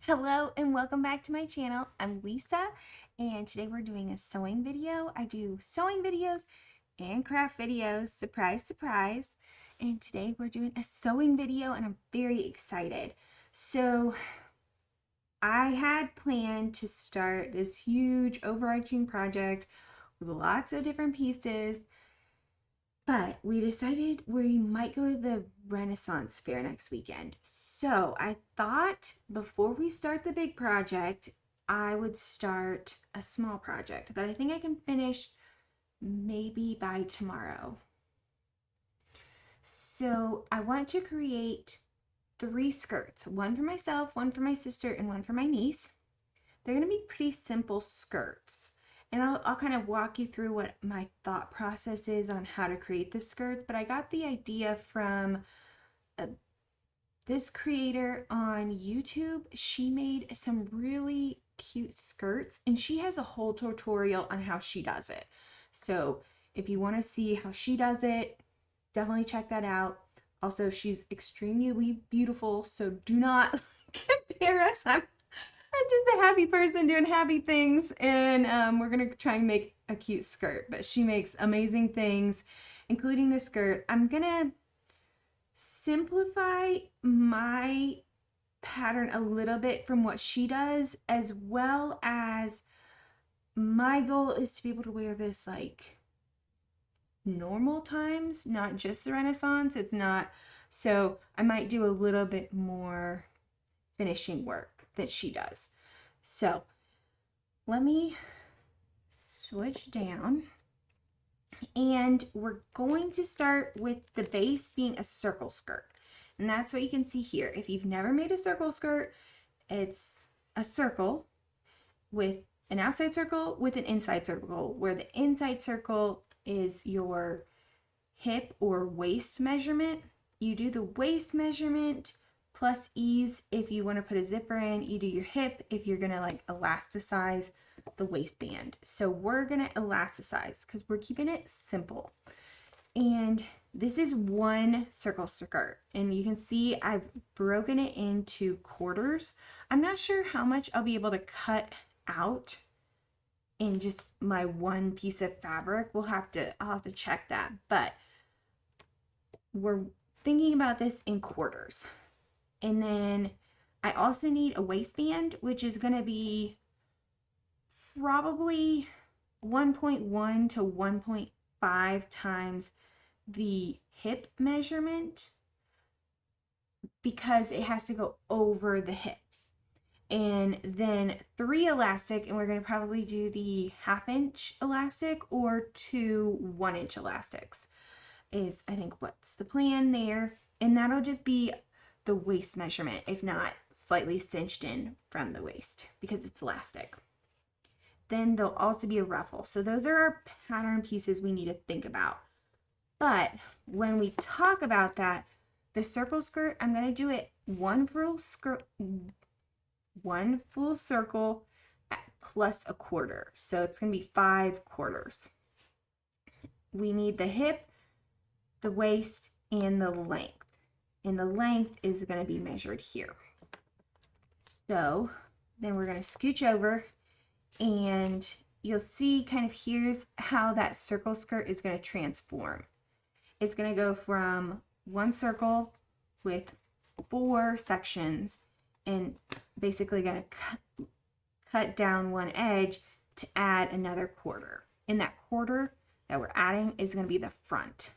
Hello and welcome back to my channel. I'm Lisa and today we're doing a sewing video. I do sewing videos and craft videos, surprise, surprise. And today we're doing a sewing video and I'm very excited. So I had planned to start this huge overarching project with lots of different pieces, but we decided we might go to the Renaissance Fair next weekend. So I thought before we start the big project, I would start a small project that I think I can finish maybe by tomorrow. So I want to create 3 skirts, one for myself, one for my sister, and one for my niece. They're going to be pretty simple skirts. And I'll kind of walk you through what my thought process is on how to create the skirts. But I got the idea from this creator on YouTube. She made some really cute skirts and she has a whole tutorial on how she does it. So if you want to see how she does it, definitely check that out. Also, she's extremely beautiful, so do not compare us. I'm just a happy person doing happy things, and we're gonna try and make a cute skirt, but she makes amazing things, including the skirt. I'm gonna simplify my pattern a little bit from what she does, as well as my goal is to be able to wear this like normal times, not just the Renaissance. It's not, so I might do a little bit more finishing work that she does. So let me switch down and we're going to start with the base being a circle skirt, and that's what you can see here. If you've never made a circle skirt, it's a circle with an outside circle with an inside circle, where the inside circle is your hip or waist measurement. You do the waist measurement plus ease if you want to put a zipper in. You do your hip if you're going to like elasticize the waistband. So we're going to elasticize because we're keeping it simple. And this is one circle skirt, and you can see I've broken it into quarters. I'm not sure how much I'll be able to cut out in just my one piece of fabric. I'll have to check that, but we're thinking about this in quarters. And then I also need a waistband, which is going to be probably 1.1 to 1.5 times the hip measurement, because it has to go over the hips. And then 3 elastic, and we're going to probably do the 1/2 inch elastic or 2 1-inch elastics is I think what's the plan there. And that'll just be the waist measurement, if not slightly cinched in from the waist because it's elastic. Then there'll also be a ruffle. So those are our pattern pieces we need to think about. But when we talk about that, the circle skirt, I'm going to do it one full circle plus a quarter. So it's going to be 5 quarters. We need the hip, the waist, and the length. And the length is going to be measured here. So then we're going to scooch over, and you'll see kind of here's how that circle skirt is going to transform. It's going to go from one circle with 4 sections and basically going to cut down one edge to add another quarter. And that quarter that we're adding is going to be the front,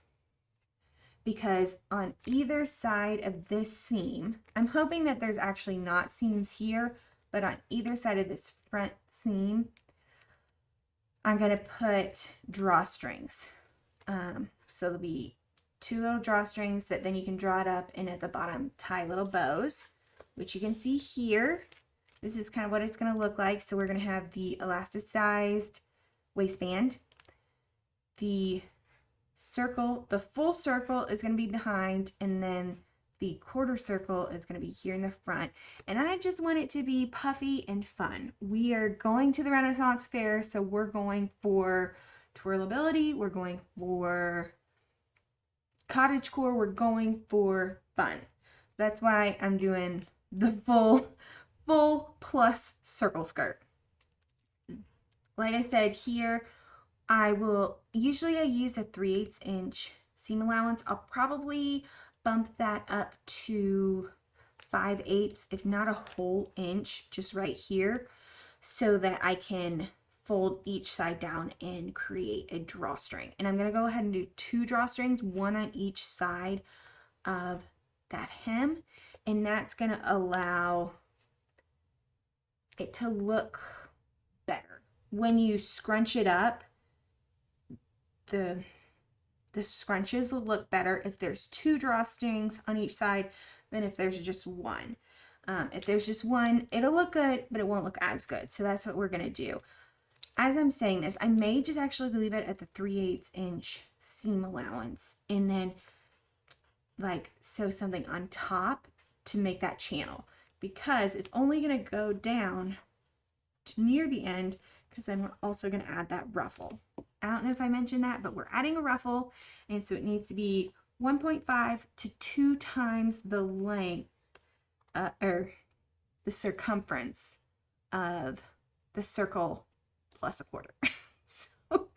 because on either side of this seam, I'm hoping that there's actually not seams here, but on either side of this front seam, I'm going to put drawstrings. So there'll be 2 little drawstrings that then you can draw it up, and at the bottom tie little bows, which you can see here. This is kind of what it's going to look like. So we're going to have the elasticized waistband. The circle, the full circle is going to be behind, and then the quarter circle is going to be here in the front. And I just want it to be puffy and fun. We are going to the Renaissance Fair, so we're going for twirlability, we're going for cottagecore, we're going for fun. That's why I'm doing the full plus circle skirt. Like I said here, I use a 3/8 inch seam allowance. I'll probably bump that up to 5/8, if not a whole inch, just right here, so that I can fold each side down and create a drawstring. And I'm going to go ahead and do 2 drawstrings, one on each side of that hem, and that's going to allow it to look better. When you scrunch it up, the scrunches will look better if there's 2 drawstrings on each side than if there's just one. If there's just one, it'll look good, but it won't look as good. So that's what we're going to do. As I'm saying this, I may just actually leave it at the 3/8 inch seam allowance and then like sew something on top to make that channel, because it's only going to go down to near the end, because then we're also going to add that ruffle. I don't know if I mentioned that, but we're adding a ruffle, and so it needs to be 1.5 to 2 times the length or the circumference of the circle plus 1/4. So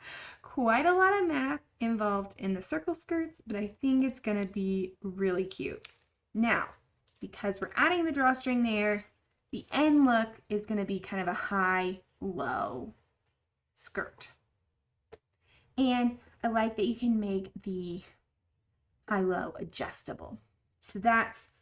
quite a lot of math involved in the circle skirts, but I think it's going to be really cute. Now, because we're adding the drawstring there, the end look is going to be kind of a high-low skirt. And I like that you can make the high-low adjustable. So that's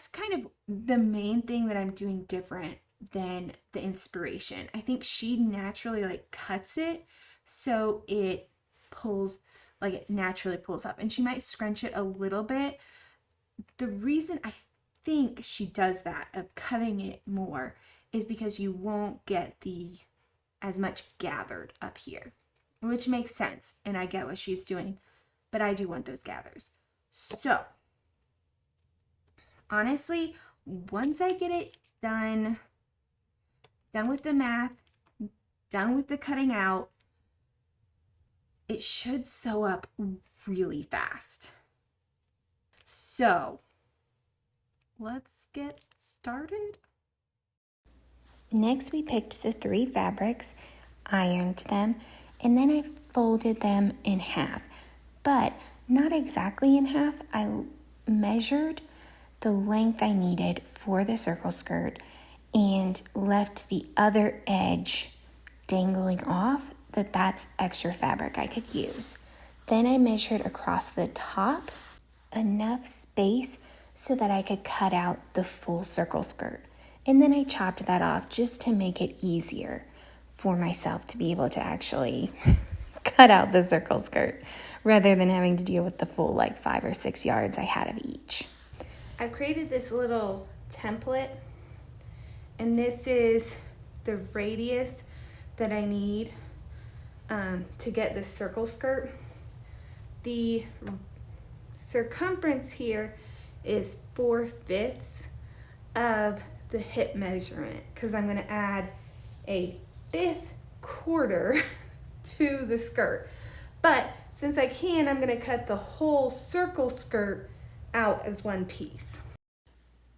kind of the main thing that I'm doing different than the inspiration. I think she naturally like cuts it so it pulls, like it naturally pulls up, and she might scrunch it a little bit. The reason I think she does that, of cutting it more, is because you won't get as much gathered up here, which makes sense, and I get what she's doing, but I do want those gathers. So honestly, once I get it done with the math, done with the cutting out, it should sew up really fast. So let's get started. Next, we picked the 3 fabrics, ironed them, and then I folded them in half, but not exactly in half. I measured the length I needed for the circle skirt and left the other edge dangling off, that's extra fabric I could use. Then I measured across the top enough space so that I could cut out the full circle skirt. And then I chopped that off just to make it easier for myself to be able to actually cut out the circle skirt rather than having to deal with the full 5 or 6 yards I had of each. I've created this little template, and this is the radius that I need to get this circle skirt. The circumference here is 4/5 of the hip measurement, because I'm going to add a 5th quarter to the skirt. But since I can, I'm going to cut the whole circle skirt out as one piece.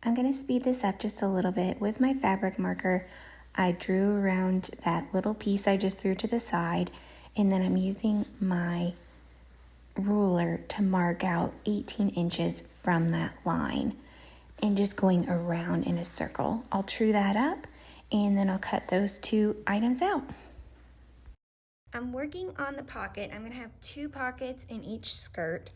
I'm going to speed this up just a little bit. With my fabric marker, I drew around that little piece I just threw to the side, and then I'm using my ruler to mark out 18 inches from that line and just going around in a circle. I'll true that up, and then I'll cut those 2 items out. I'm working on the pocket. I'm going to have 2 pockets in each skirt.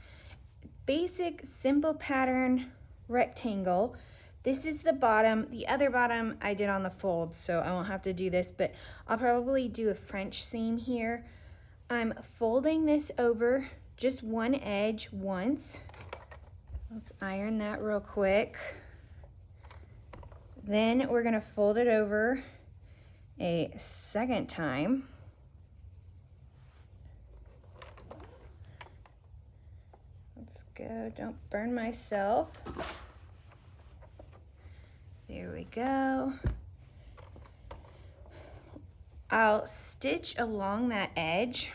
Basic, simple pattern rectangle. This is the bottom. The other bottom I did on the fold, so I won't have to do this, but I'll probably do a French seam here. I'm folding this over just one edge once. Let's iron that real quick. Then we're going to fold it over a second time. Let's go. Don't burn myself. There we go. I'll stitch along that edge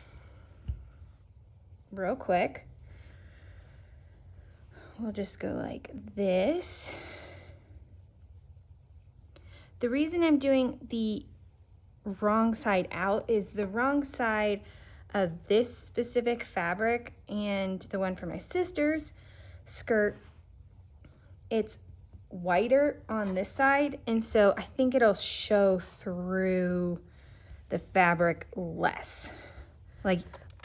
real quick. We'll just go like this. The reason I'm doing the wrong side out is the wrong side of this specific fabric and the one for my sister's skirt, it's whiter on this side, and so I think it'll show through the fabric less. Like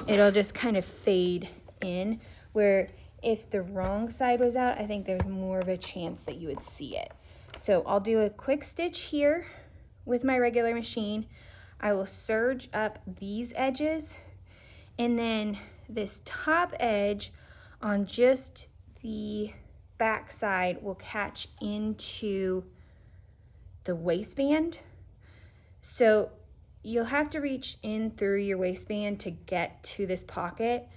it'll just kind of fade in, where if the wrong side was out, I think there's more of a chance that you would see it. So I'll do a quick stitch here with my regular machine. I will serge up these edges, and then this top edge on just the back side will catch into the waistband. So you'll have to reach in through your waistband to get to this pocket,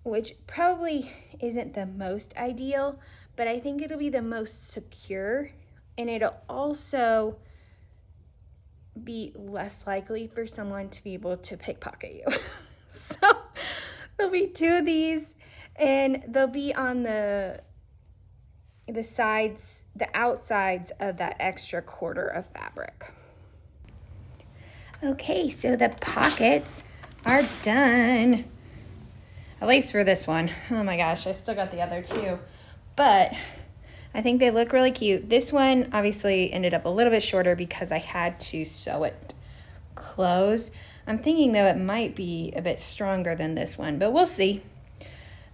which probably isn't the most ideal, but I think it'll be the most secure, and it'll also be less likely for someone to be able to pickpocket you. So there'll be 2 of these, and they'll be on the sides, the outsides of that extra quarter of fabric. Okay, so the pockets are done. At least for this one. Oh my gosh, I still got the other 2. But I think they look really cute. This one obviously ended up a little bit shorter because I had to sew it closed. I'm thinking though it might be a bit stronger than this one, but we'll see.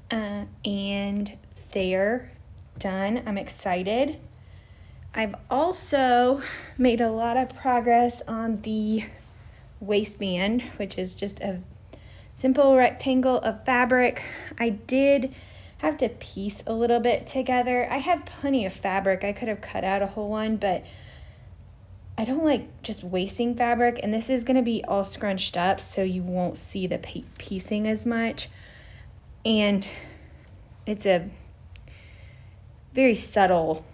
And they're done. I'm excited. I've also made a lot of progress on the waistband, which is just a simple rectangle of fabric. I did have to piece a little bit together. I had plenty of fabric. I could have cut out a whole one, but I don't like just wasting fabric, and this is going to be all scrunched up so you won't see the piecing as much. And it's a very subtle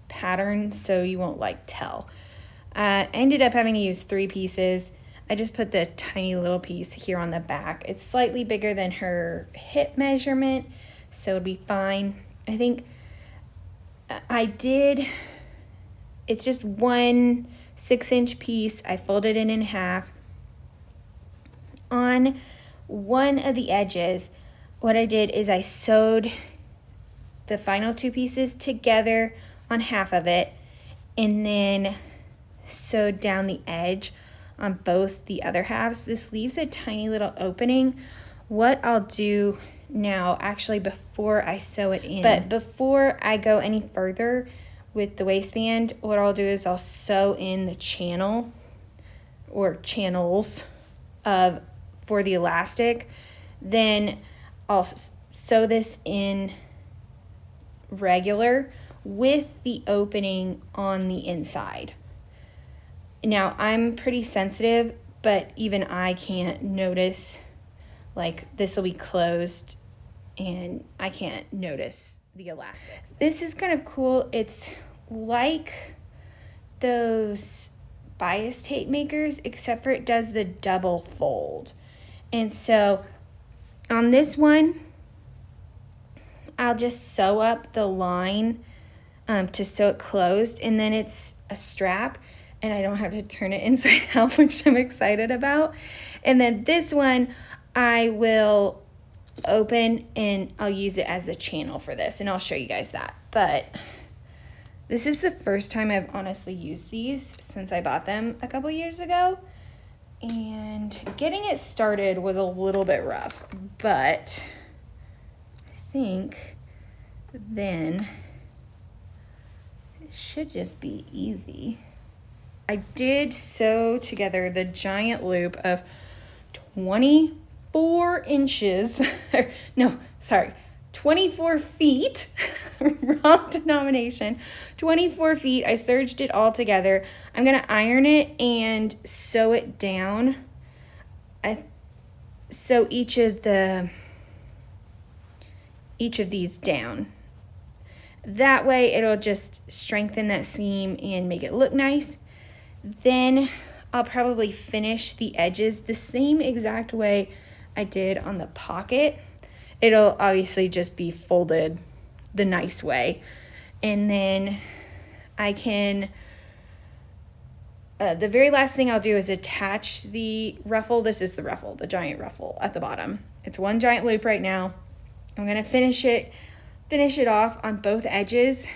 pattern, so you won't tell. I ended up having to use 3 pieces. I just put the tiny little piece here on the back. It's slightly bigger than her hip measurement, so it'll be fine. I think it's just 1 6-inch piece. I folded it in half. On one of the edges, what I did is I sewed the final 2 pieces together on half of it, and then sewed down the edge on both the other halves. This leaves a tiny little opening. What I'll do now, actually before I sew it in, but before I go any further with the waistband, what I'll do is I'll sew in the channel or channels for the elastic. Then I'll sew this in regular with the opening on the inside. Now, I'm pretty sensitive, but even I can't notice, this will be closed, and I can't notice the elastic. This is kind of cool. It's like those bias tape makers, except for it does the double fold. And so on this one, I'll just sew up the line to sew it closed, and then it's a strap, and I don't have to turn it inside out, which I'm excited about. And then this one I will open, and I'll use it as a channel for this, and I'll show you guys that. But this is the first time I've honestly used these since I bought them a couple years ago, and getting it started was a little bit rough, but I think then it should just be easy. I did sew together the giant loop of 24 inches, 24 feet, wrong denomination, 24 feet. I serged it all together. I'm going to iron it and sew it down. I sew each of these down. That way it'll just strengthen that seam and make it look nice. Then I'll probably finish the edges the same exact way I did on the pocket. It'll obviously just be folded the nice way. And then I can the very last thing I'll do is attach the ruffle. This is the ruffle, the giant ruffle at the bottom. It's one giant loop right now. I'm gonna finish it off on both edges.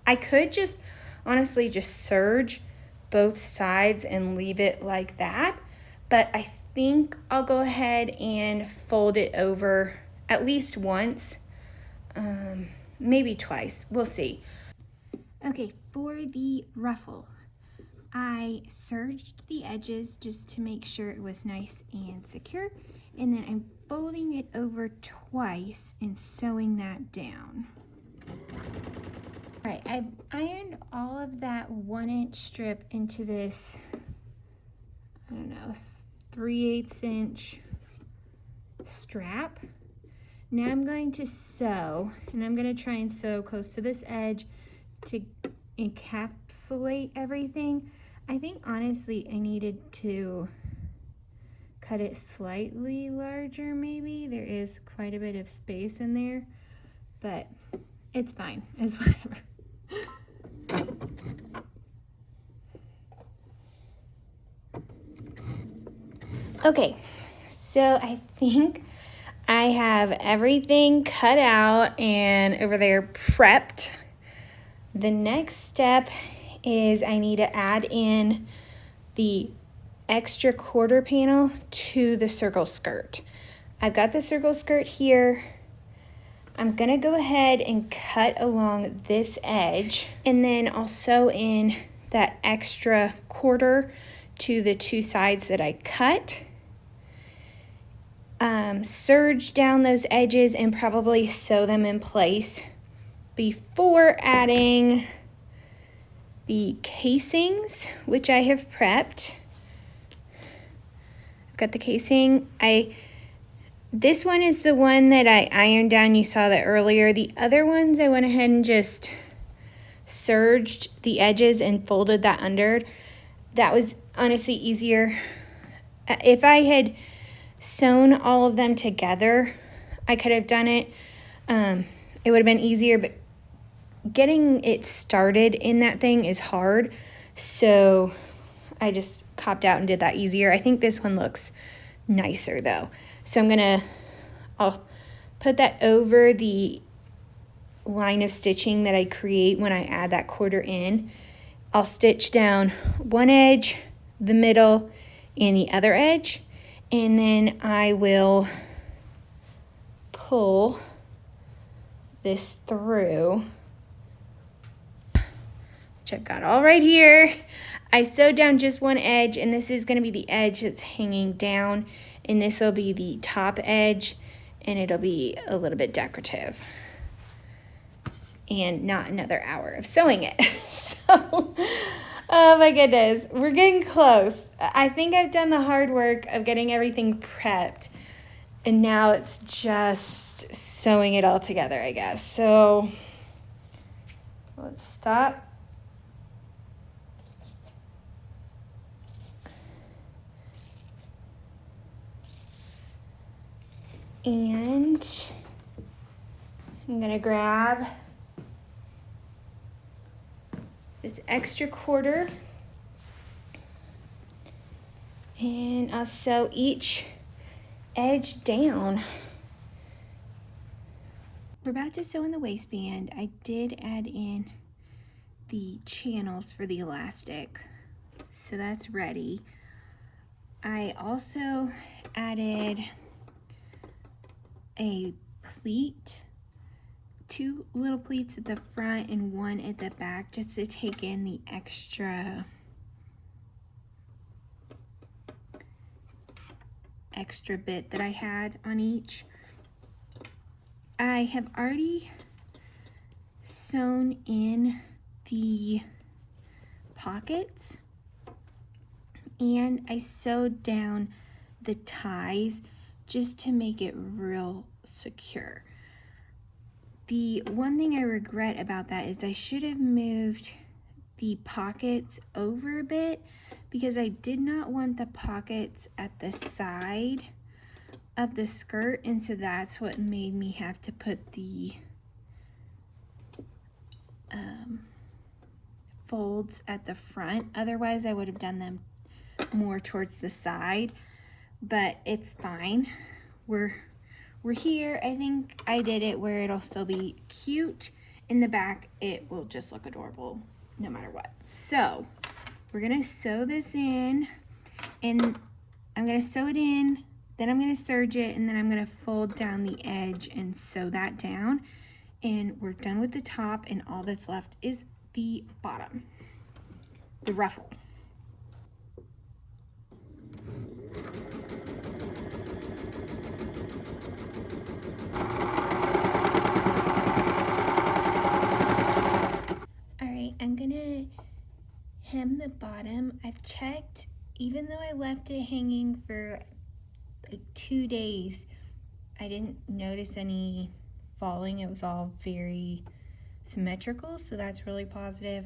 I could just honestly just serge both sides and leave it like that, but I think I'll go ahead and fold it over at least once, maybe twice. We'll see. Okay, for the ruffle, I serged the edges just to make sure it was nice and secure, and then I'm folding it over twice and sewing that down. All right, I've ironed all of that 1-inch strip into this, I don't know, 3/8 inch strap. Now I'm going to sew, and I'm going to try and sew close to this edge to encapsulate everything. I think honestly I needed to cut it slightly larger maybe. There is quite a bit of space in there, but it's fine. It's whatever. Okay, so I think I have everything cut out and over there prepped. The next step is I need to add in the extra quarter panel to the circle skirt. I've got the circle skirt here. I'm gonna go ahead and cut along this edge, and then I'll sew in that extra quarter to the two sides that I cut. Serge down those edges and probably sew them in place before adding the casings, which I have prepped. I've got the casing. This one is the one that I ironed down. You saw that earlier. The other ones I went ahead and just serged the edges and folded that under. That was honestly easier. If I had sewn all of them together, I could have done it. It would have been easier, but getting it started in that thing is hard. So I just copped out and did that easier. I think this one looks nicer though. So I'll put that over the line of stitching that I create when I add that quarter in. I'll stitch down one edge, the middle, and the other edge. And then I will pull this through, which I've got all right here. I sewed down just one edge, and this is going to be the edge that's hanging down, and this will be the top edge, and it'll be a little bit decorative and not another hour of sewing it. So oh my goodness, we're getting close. I think I've done the hard work of getting everything prepped, and now it's just sewing it all together, I guess. So let's stop. And I'm gonna grab this extra quarter, and I'll sew each edge down. We're about to sew in the waistband. I did add in the channels for the elastic, so that's ready. I also added a pleat, 2 little pleats at the front and 1 at the back, just to take in the extra bit that I had on each. I have already sewn in the pockets, and I sewed down the ties just to make it real secure. The one thing I regret about that is I should have moved the pockets over a bit, because I did not want the pockets at the side of the skirt, and so that's what made me have to put the folds at the front. Otherwise, I would have done them more towards the side, but it's fine. We're here. I think I did it where it'll still be cute. In the back, it will just look adorable no matter what. So we're gonna sew this in, and I'm gonna sew it in, then I'm gonna serge it, and then I'm gonna fold down the edge and sew that down. And we're done with the top, and all that's left is the bottom, the ruffle. All right, I'm gonna hem the bottom. I've checked, even though I left it hanging for like 2 days, I didn't notice any falling. It was all very symmetrical, so that's really positive.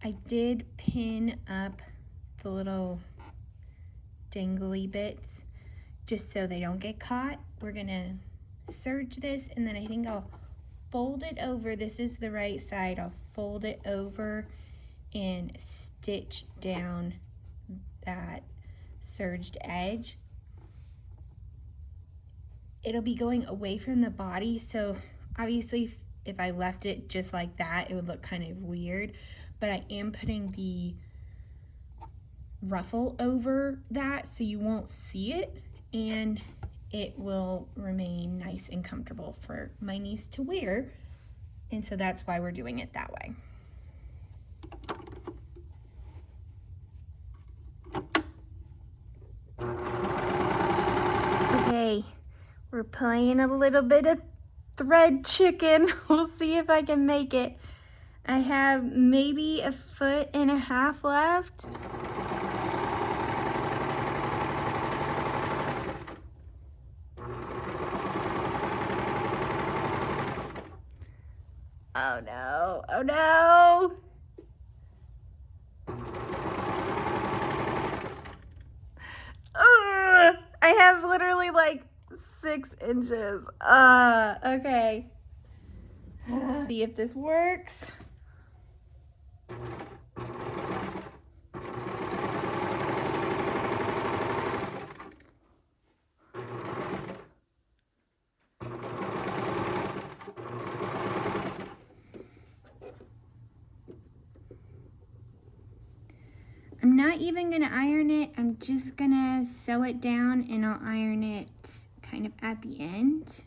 I did pin up the little dangly bits just so they don't get caught. We're gonna serge this, and then I think I'll fold it over. This is the right side. I'll fold it over and stitch down that serged edge. It'll be going away from the body, so obviously if I left it just like that, it would look kind of weird, but I am putting the ruffle over that so you won't see it, and it will remain nice and comfortable for my niece to wear, and so that's why we're doing it that way. Okay, we're playing a little bit of thread chicken. We'll see if I can make it. I have maybe 1.5 feet left. Oh no, oh no. I have literally like 6 inches. Okay. Let's see if this works. I'm not even gonna iron it. I'm just gonna sew it down, and I'll iron it kind of at the end.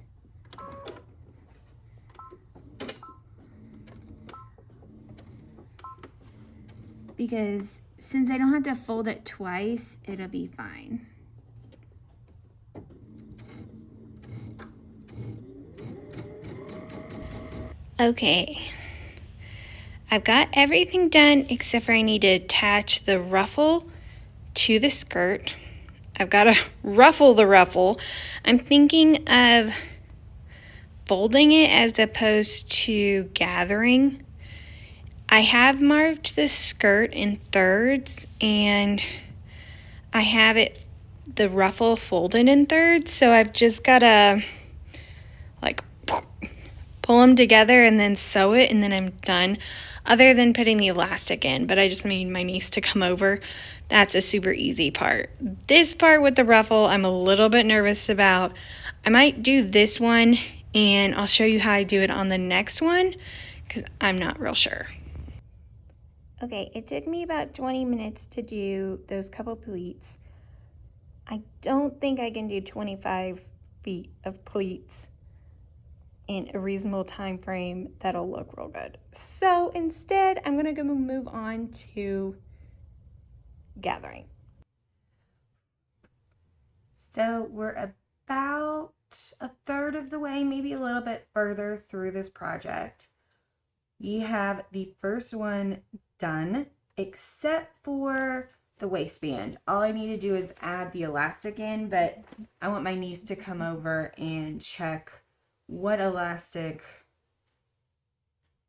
Because since I don't have to fold it twice, it'll be fine. Okay, I've got everything done except for I need to attach the ruffle to the skirt. I've got to ruffle the ruffle. I'm thinking of folding it as opposed to gathering. I have marked the skirt in thirds, and I have it, the ruffle folded in thirds, so I've just got to like pull them together and then sew it, and then I'm done, other than putting the elastic in. But I just need my niece to come over. That's a super easy part. This part with the ruffle, I'm a little bit nervous about. I might do this one, and I'll show you how I do it on the next one, because I'm not real sure. Okay, it took me about 20 minutes to do those couple pleats. I don't think I can do 25 feet of pleats in a reasonable time frame that'll look real good. So instead, I'm gonna go move on to gathering. So we're about 1/3 of the way, maybe a little bit further through this project. You have the first one done, except for the waistband. All I need to do is add the elastic in, but I want my niece to come over and check what elastic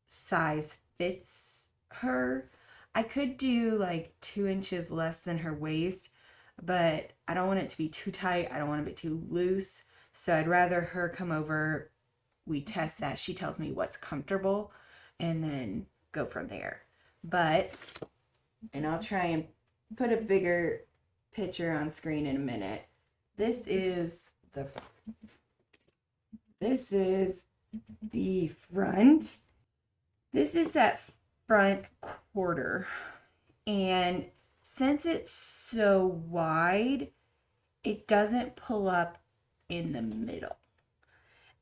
size fits her. I could do like 2 inches less than her waist, but I don't want it to be too tight. I don't want it to be too loose. So I'd rather her come over, we test that, she tells me what's comfortable, and then go from there. but, and I'll try and put a bigger picture on screen in a minute. This is the front. This is that front quarter. And since it's so wide, it doesn't pull up in the middle.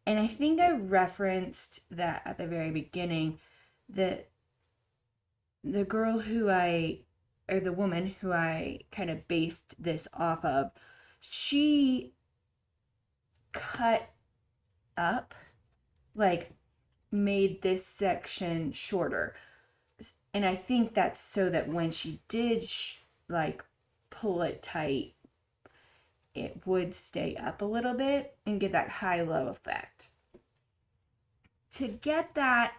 And I think I referenced that at the very beginning, that the woman who I kind of based this off of, she cut up, like made this section shorter. And I think that's so that when she did like pull it tight, it would stay up a little bit and get that high-low effect. To get that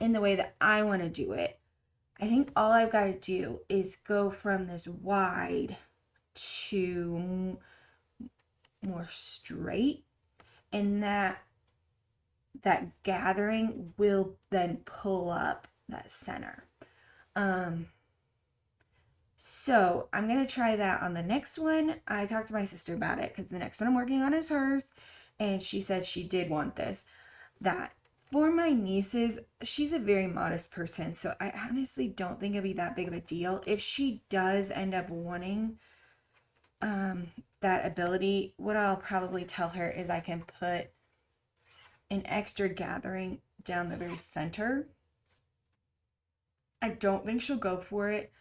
in the way that I want to do it, I think all I've got to do is go from this wide to more straight, and that gathering will then pull up that center. So I'm going to try that on the next one. I talked to my sister about it because the next one I'm working on is hers, and she said she did want this. That for my nieces, she's a very modest person, so I honestly don't think it'll be that big of a deal. If she does end up wanting that ability, what I'll probably tell her is I can put an extra gathering down the very center. I don't think she'll go for it.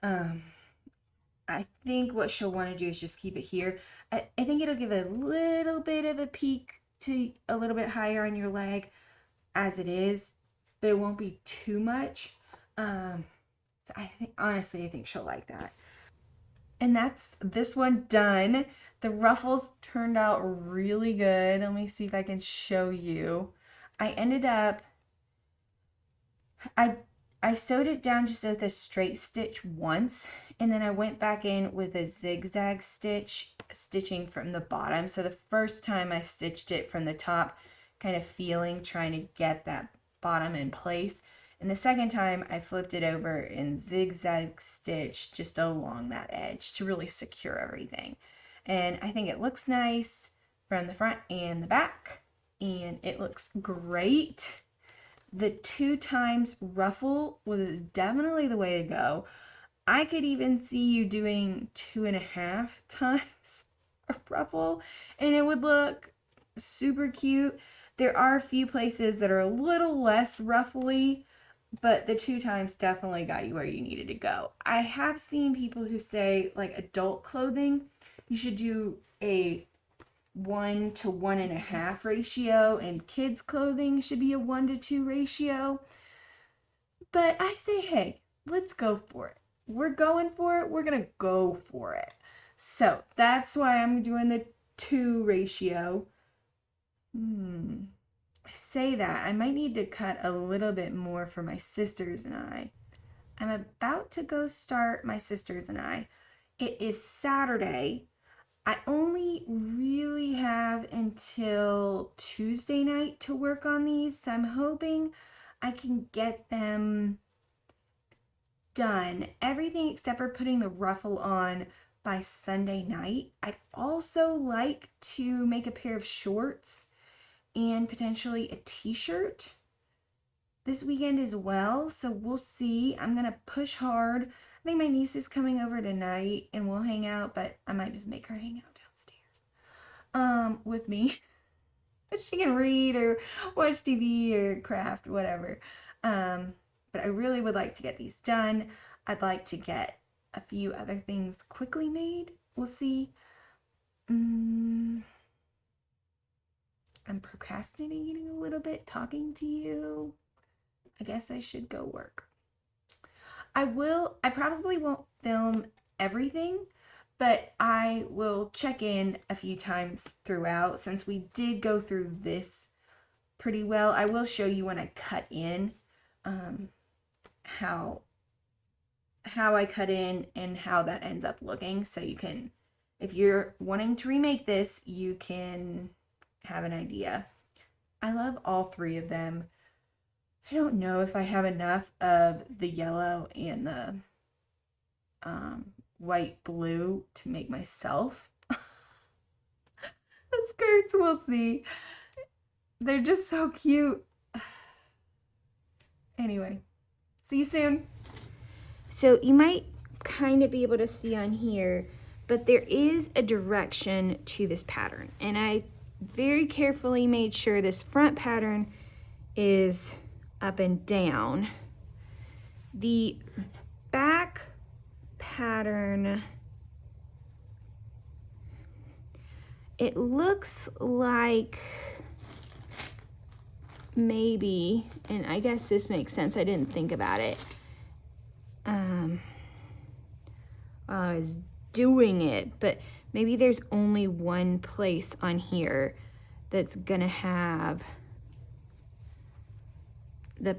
I think what she'll want to do is just keep it here. I think it'll give a little bit of a peak to a little bit higher on your leg as it is, but it won't be too much. So I think she'll like that. And that's this one done. The ruffles turned out really good. Let me see if I can show you. I ended up, I sewed it down just with a straight stitch once, and then I went back in with a zigzag stitch, stitching from the bottom. So the first time I stitched it from the top, kind of trying to get that bottom in place. And the second time I flipped it over and zigzag stitch just along that edge to really secure everything. And I think it looks nice from the front and the back, and it looks great. The 2 times ruffle was definitely the way to go. I could even see you doing 2.5 times a ruffle, and it would look super cute. There are a few places that are a little less ruffly, but the 2 times definitely got you where you needed to go. I have seen people who say, like, adult clothing, you should do a 1 to 1.5 ratio, and kids clothing should be a 1 to 2 ratio. But I say, hey, let's go for it. We're going for it. We're going to go for it. So that's why I'm doing the 2 ratio. I say that. I might need to cut a little bit more for my sisters and I. I'm about to go start my sisters and I. It is Saturday. I only really have until Tuesday night to work on these, so I'm hoping I can get them done. Everything except for putting the ruffle on by Sunday night. I'd also like to make a pair of shorts and potentially a t-shirt this weekend as well, so we'll see. I'm gonna push hard. I think my niece is coming over tonight and we'll hang out, but I might just make her hang out downstairs with me. She can read or watch TV or craft, whatever. But I really would like to get these done. I'd like to get a few other things quickly made. We'll see. I'm procrastinating a little bit talking to you. I guess I should go work. I probably won't film everything, but I will check in a few times throughout. Since we did go through this pretty well, I will show you when I cut in how I cut in and how that ends up looking, so you can, if you're wanting to remake this, you can have an idea. I love all 3 of them. I don't know if I have enough of the yellow and the white blue to make myself the skirts. We'll see. They're just so cute. Anyway, see you soon. So you might kind of be able to see on here, but there is a direction to this pattern. And I very carefully made sure this front pattern is up and down. The back pattern, it looks like maybe, and I guess this makes sense, I didn't think about it while I was doing it, but maybe there's only one place on here that's gonna have the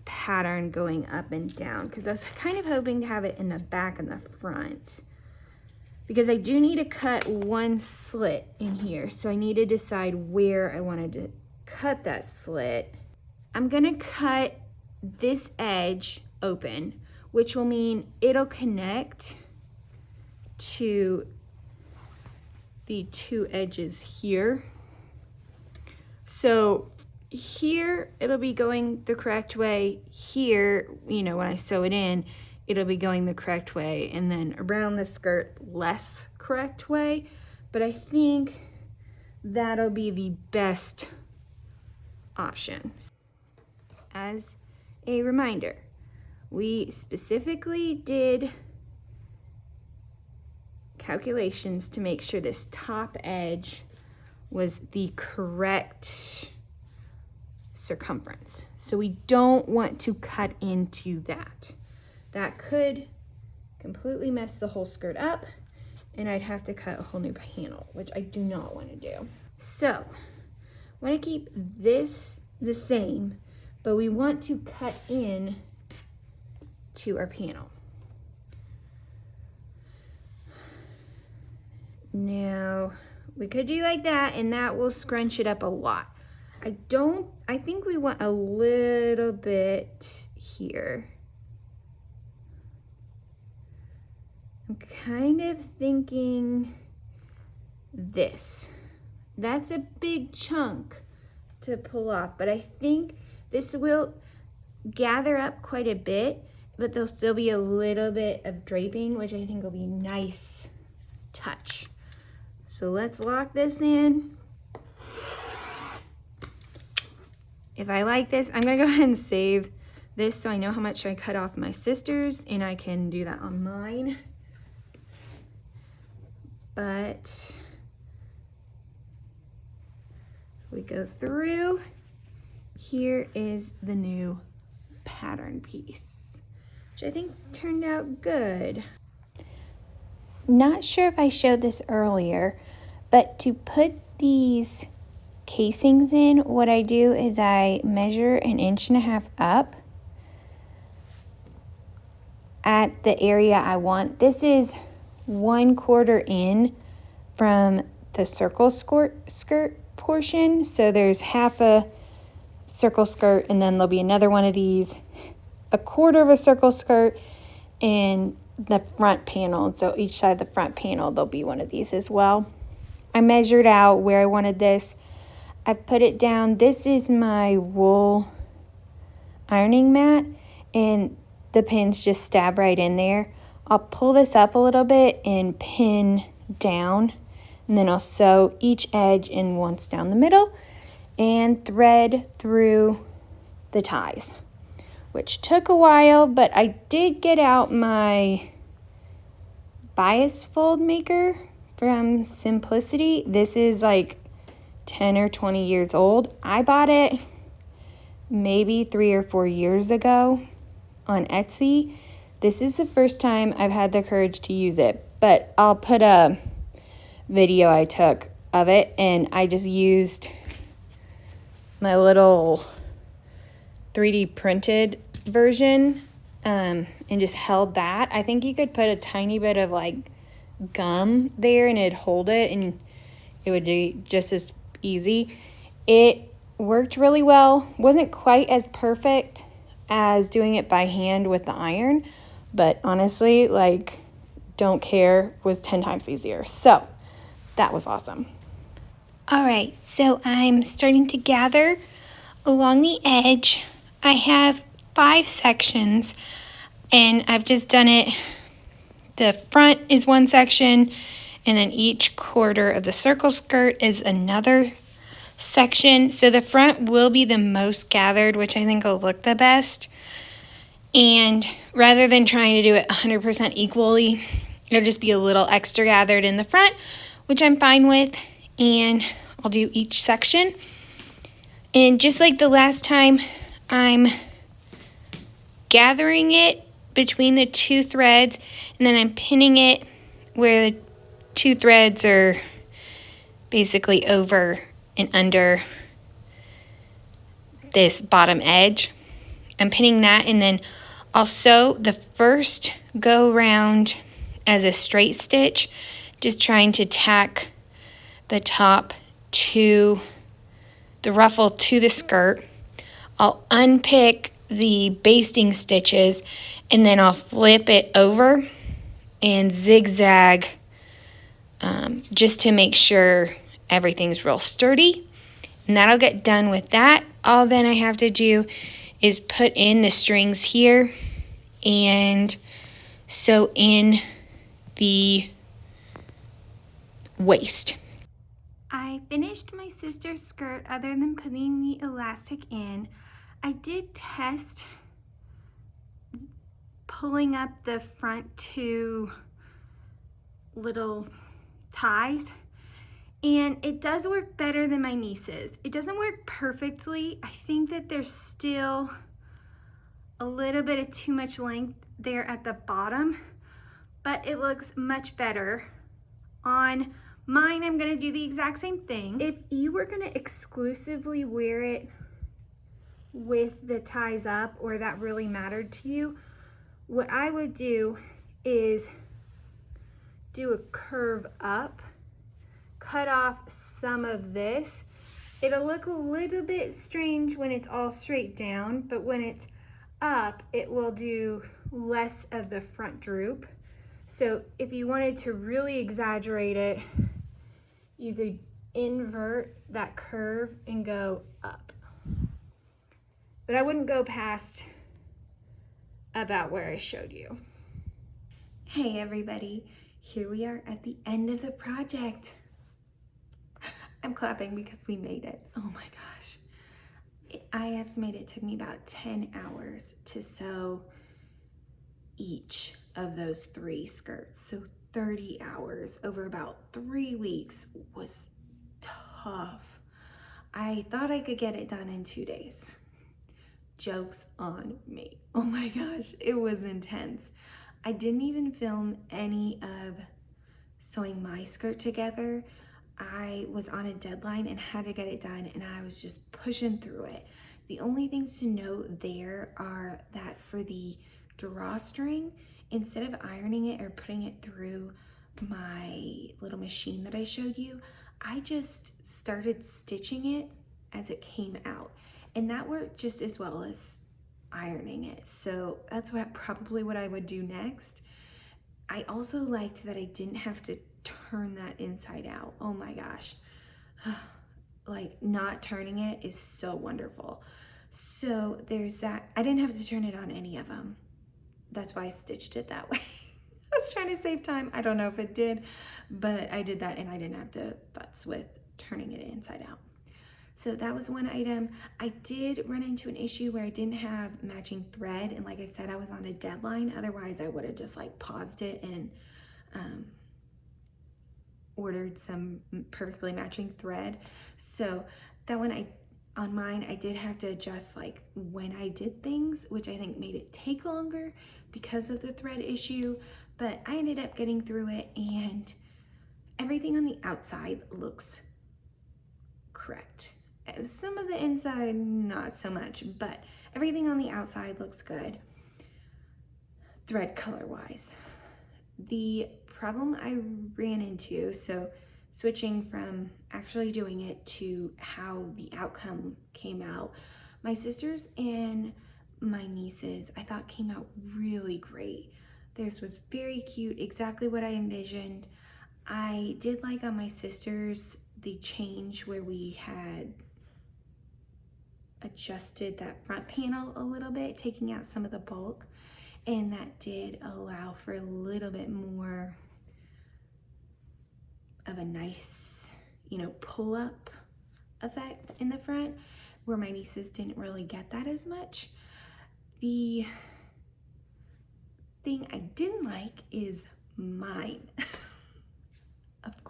pattern going up and down, because I was kind of hoping to have it in the back and the front, because I do need to cut one slit in here, so I need to decide where I wanted to cut that slit. I'm gonna cut this edge open, which will mean it'll connect to the two edges here. So here it'll be going the correct way. Here, you know, when I sew it in, it'll be going the correct way, and then around the skirt, less correct way. But I think that'll be the best option. As a reminder, we specifically did calculations to make sure this top edge was the correct circumference. So we don't want to cut into that. That could completely mess the whole skirt up, and I'd have to cut a whole new panel, which I do not want to do. So I want to keep this the same, but we want to cut in to our panel. Now, we could do like that, and that will scrunch it up a lot. I think we want a little bit here. I'm kind of thinking this. That's a big chunk to pull off, but I think this will gather up quite a bit, but there'll still be a little bit of draping, which I think will be a nice touch. So let's lock this in. If I like this, I'm gonna go ahead and save this so I know how much I cut off my sister's, and I can do that on mine. But we go through, here is the new pattern piece, which I think turned out good. Not sure if I showed this earlier, but to put these casings in, what I do is I measure 1.5 inches up at the area I want. This is 1/4 in from the circle skirt portion. So there's half a circle skirt, and then there'll be another one of these, 1/4 of a circle skirt, and the front panel. So each side of the front panel, there'll be one of these as well. I measured out where I wanted this. I put it down. This is my wool ironing mat, and the pins just stab right in there. I'll pull this up a little bit and pin down, and then I'll sew each edge in once down the middle and thread through the ties, which took a while, but I did get out my bias fold maker from Simplicity. This is like 10 or 20 years old. I bought it maybe 3 or 4 years ago on Etsy. This is the first time I've had the courage to use it, but I'll put a video I took of it, and I just used my little 3D printed version and just held that. I think you could put a tiny bit of like gum there and it'd hold it, and it would be just as easy. It worked really well. Wasn't quite as perfect as doing it by hand with the iron, but honestly, like, don't care, was 10 times easier. So that was awesome. All right, so I'm starting to gather along the edge. I have 5 sections, and I've just done it. The front is one section, and then each quarter of the circle skirt is another section. So the front will be the most gathered, which I think will look the best. And rather than trying to do it 100% equally, it'll just be a little extra gathered in the front, which I'm fine with. And I'll do each section. And just like the last time, I'm gathering it between the 2 threads, and then I'm pinning it where the 2 threads are basically over and under this bottom edge. I'm pinning that, and then I'll sew the first go round as a straight stitch, just trying to tack the top to the ruffle to the skirt. I'll unpick the basting stitches, and then I'll flip it over and zigzag just to make sure everything's real sturdy. And that'll get done with that. All then I have to do is put in the strings here and sew in the waist. I finished my sister's skirt other than putting the elastic in. I did test pulling up the front 2 little ties, and it does work better than my niece's. It doesn't work perfectly. I think that there's still a little bit of too much length there at the bottom, but it looks much better. On mine, I'm gonna do the exact same thing. If you were gonna exclusively wear it with the ties up, or that really mattered to you, what I would do is do a curve up, cut off some of this. It'll look a little bit strange when it's all straight down, but when it's up, it will do less of the front droop. So if you wanted to really exaggerate it, you could invert that curve and go up. But I wouldn't go past about where I showed you. Hey everybody, here we are at the end of the project. I'm clapping because we made it. Oh my gosh. I estimate it took me about 10 hours to sew each of those 3 skirts. So 30 hours over about 3 weeks was tough. I thought I could get it done in 2 days. Joke's on me. Oh my gosh, it was intense. I didn't even film any of sewing my skirt together. I was on a deadline and had to get it done, and I was just pushing through it. The only things to note there are that for the drawstring, instead of ironing it or putting it through my little machine that I showed you, I just started stitching it as it came out. And that worked just as well as ironing it. So that's probably what I would do next. I also liked that I didn't have to turn that inside out. Oh my gosh. Like, not turning it is so wonderful. So there's that. I didn't have to turn it on any of them. That's why I stitched it that way. I was trying to save time. I don't know if it did, but I did that and I didn't have to futz with turning it inside out. So that was one item. I did run into an issue where I didn't have matching thread, and like I said, I was on a deadline. Otherwise, I would have just like paused it and ordered some perfectly matching thread. So that one, on mine, I did have to adjust like when I did things, which I think made it take longer because of the thread issue, but I ended up getting through it, and everything on the outside looks correct. Some of the inside, not so much, but everything on the outside looks good, thread color wise. The problem I ran into, so switching from actually doing it to how the outcome came out. My sisters and my nieces, I thought, came out really great. Theirs was very cute, exactly what I envisioned. I did like on my sisters the change where we had adjusted that front panel a little bit, taking out some of the bulk, and that did allow for a little bit more of a nice, pull up effect in the front, where my nieces didn't really get that as much. The thing I didn't like is mine. Of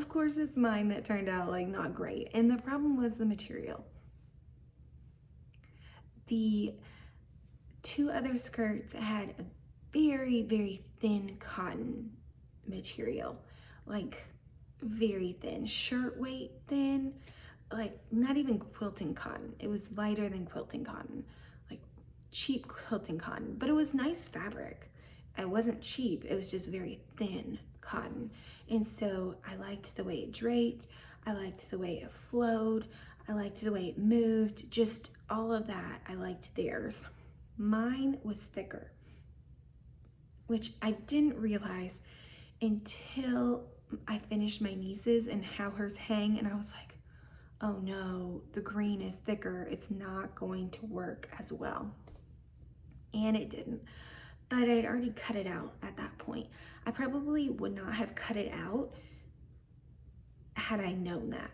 course it's mine that turned out like not great. And the problem was the material. The two other skirts had a very, very thin cotton material, like very thin, shirt weight thin, like not even quilting cotton. It was lighter than quilting cotton, like cheap quilting cotton, but it was nice fabric. It wasn't cheap, it was just very thin cotton. And so I liked the way it draped, I liked the way it flowed, I liked the way it moved, just all of that. I liked theirs. Mine was thicker, which I didn't realize until I finished my niece's and how hers hang, and I was like, oh no, the green is thicker, it's not going to work as well. And it didn't, but I'd already cut it out at that point. I probably would not have cut it out had I known that.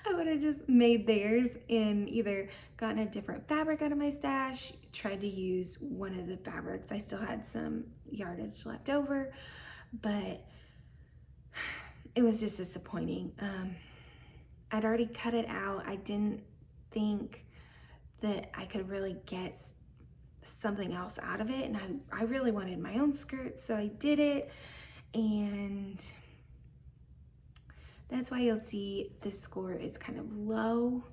I would have just made theirs and either gotten a different fabric out of my stash, tried to use one of the fabrics. I still had some yardage left over, but it was just disappointing. I'd already cut it out. I didn't think that I could really get something else out of it, and I really wanted my own skirt, so I did it, and that's why you'll see the score is kind of low.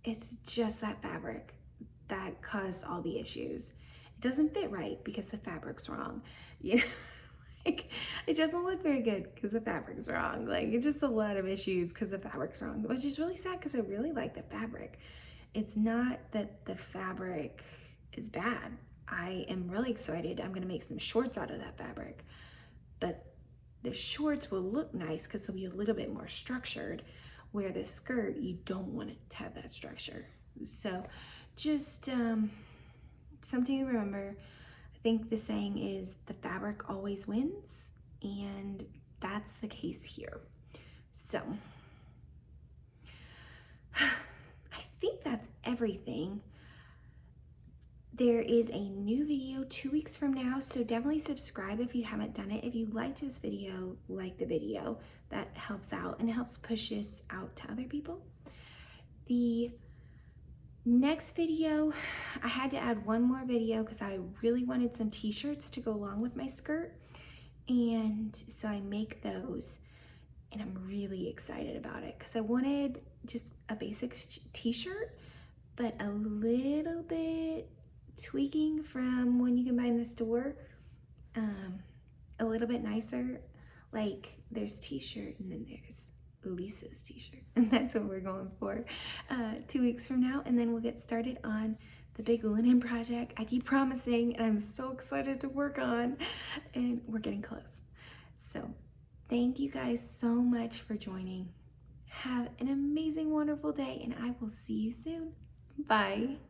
It's just that fabric that caused all the issues. It doesn't fit right because the fabric's wrong. Like, it doesn't look very good because the fabric's wrong. Like, it's just a lot of issues because the fabric's wrong, which is really sad because I really like the fabric. It's not that the fabric is bad. I am really excited. I'm gonna make some shorts out of that fabric, but the shorts will look nice because they'll be a little bit more structured, where the skirt, you don't want it to have that structure. So just something to remember. I think the saying is the fabric always wins, and that's the case here. So I think that's everything. There is a new video 2 weeks from now, so definitely subscribe if you haven't done it. If you liked this video, like the video. That helps out and it helps push this out to other people. The next video, I had to add one more video because I really wanted some t-shirts to go along with my skirt, and so I make those, and I'm really excited about it because I wanted just a basic t-shirt, but a little bit tweaking from one you can buy in the store, a little bit nicer. Like, there's t-shirt and then there's Lisa's t-shirt, and that's what we're going for 2 weeks from now, and then we'll get started on the big linen project I keep promising and I'm so excited to work on, and we're getting close. So thank you guys so much for joining. Have an amazing, wonderful day, and I will see you soon. Bye.